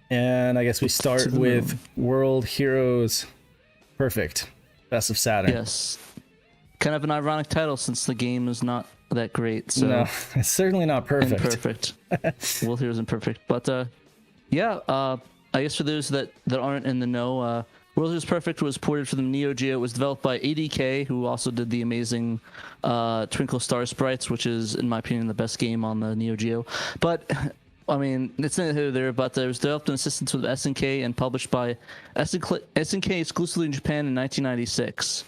And I guess we start with World Heroes Perfect, Best of Saturn. Yes. Kind of an ironic title since the game is not that great. So no, it's certainly not perfect. Imperfect. World Heroes Imperfect. But I guess for those that aren't in the know, World Heroes Perfect was ported for the Neo Geo. It was developed by ADK, who also did the amazing Twinkle Star Sprites, which is, in my opinion, the best game on the Neo Geo. But I mean, it's neither here nor there, but it was developed in assistance with SNK and published by SNK exclusively in Japan in 1996.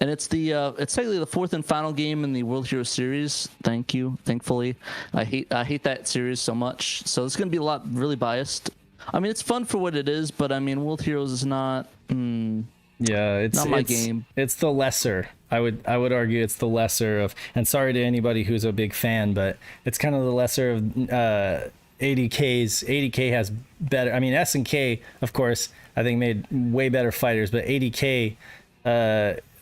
And it's technically the fourth and final game in the World Heroes series. Thankfully. I hate that series so much. So it's going to be a lot really biased. I mean, it's fun for what it is, but I mean, World Heroes is not. It's not my game. It's the lesser. I would argue it's the lesser of. And sorry to anybody who's a big fan, but it's kind of the lesser of ADK's. ADK has better. I mean, SNK, of course, I think made way better fighters, but ADK.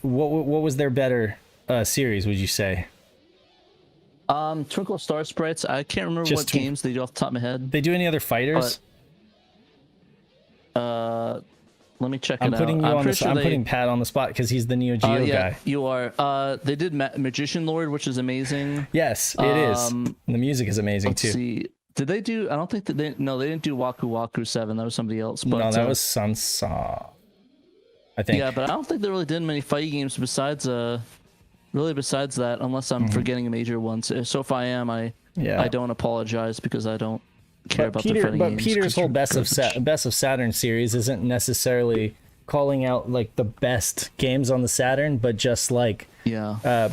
What was their better series? Would you say? Twinkle Star Sprites. I can't remember what games they do off the top of my head. They do any other fighters? Let me check it out. I'm putting Pat on the spot because he's the Neo Geo guy. You are. They did Magician Lord, which is amazing. Yes, it is. The music is amazing too. See. Did they do? I don't think that they. No, they didn't do Waku Waku 7. That was somebody else. But, no, that was Sansa, I think. Yeah, but I don't think they really did many fighting games besides that, unless I'm forgetting a major one. So if I am, I don't apologize because I don't care about the fighting games. But Peter's whole Best of Saturn series isn't necessarily calling out like the best games on the Saturn, but just like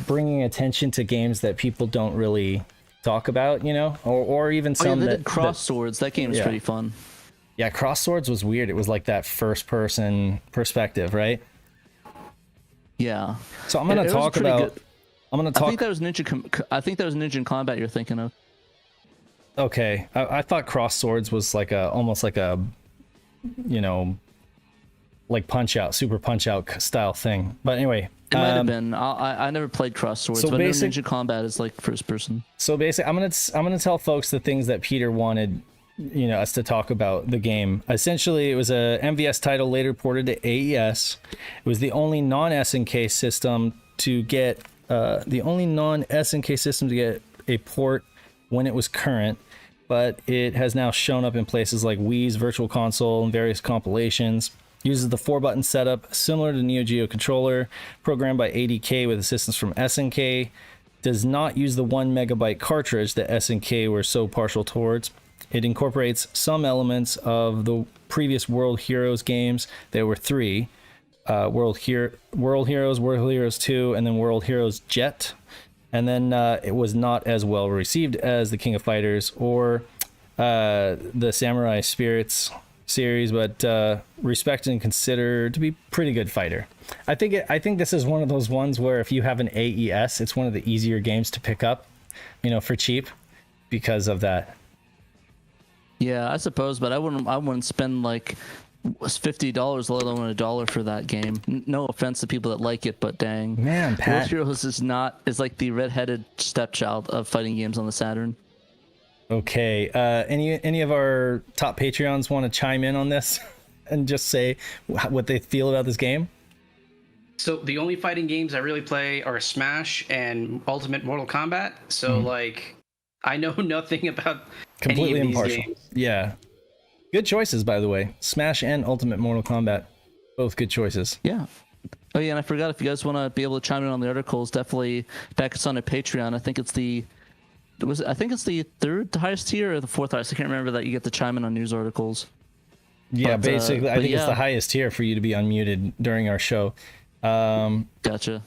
bringing attention to games that people don't really talk about, or even some they did Cross Swords. That game is pretty fun. Yeah, Cross Swords was weird. It was like that first person perspective, right? Yeah. So I'm gonna talk about. Good. I think that was Ninja in Combat you're thinking of. Okay, I thought Cross Swords was like almost like a, like Punch Out, Super Punch Out style thing. But anyway, it might have been. I never played Cross Swords, but Ninja Combat is like first person. So basically, I'm gonna tell folks the things that Peter wanted, us to talk about the game. Essentially, it was a MVS title later ported to AES. It was the only non-SNK system to get a port when it was current, but it has now shown up in places like Wii's Virtual Console and various compilations. Uses the 4-button setup similar to Neo Geo controller, programmed by ADK with assistance from SNK. Does not use the 1 megabyte cartridge that SNK were so partial towards. It incorporates some elements of the previous World Heroes games. There were 3. World Heroes, World Heroes 2, and then World Heroes Jet. And then it was not as well received as the King of Fighters or the Samurai Spirits series, but respected and considered to be pretty good fighter. I think this is one of those ones where if you have an AES, it's one of the easier games to pick up, for cheap because of that. Yeah, I suppose, but I wouldn't spend like $50, let alone $1 for that game. No offense to people that like it, but dang, man, Pat. World Heroes is like the redheaded stepchild of fighting games on the Saturn. Okay, any of our top Patreons want to chime in on this and just say what they feel about this game? So the only fighting games I really play are Smash and Ultimate Mortal Kombat. So I know nothing about completely any of impartial. These games. Yeah. Good choices, by the way. Smash and Ultimate Mortal Kombat, both good choices. Yeah. Oh yeah, and I forgot, if you guys want to be able to chime in on the articles, definitely back us on a Patreon. I think it's the third highest tier or the fourth highest. I can't remember that you get to chime in on news articles. Yeah, but, basically, I think it's the highest tier for you to be unmuted during our show. Gotcha.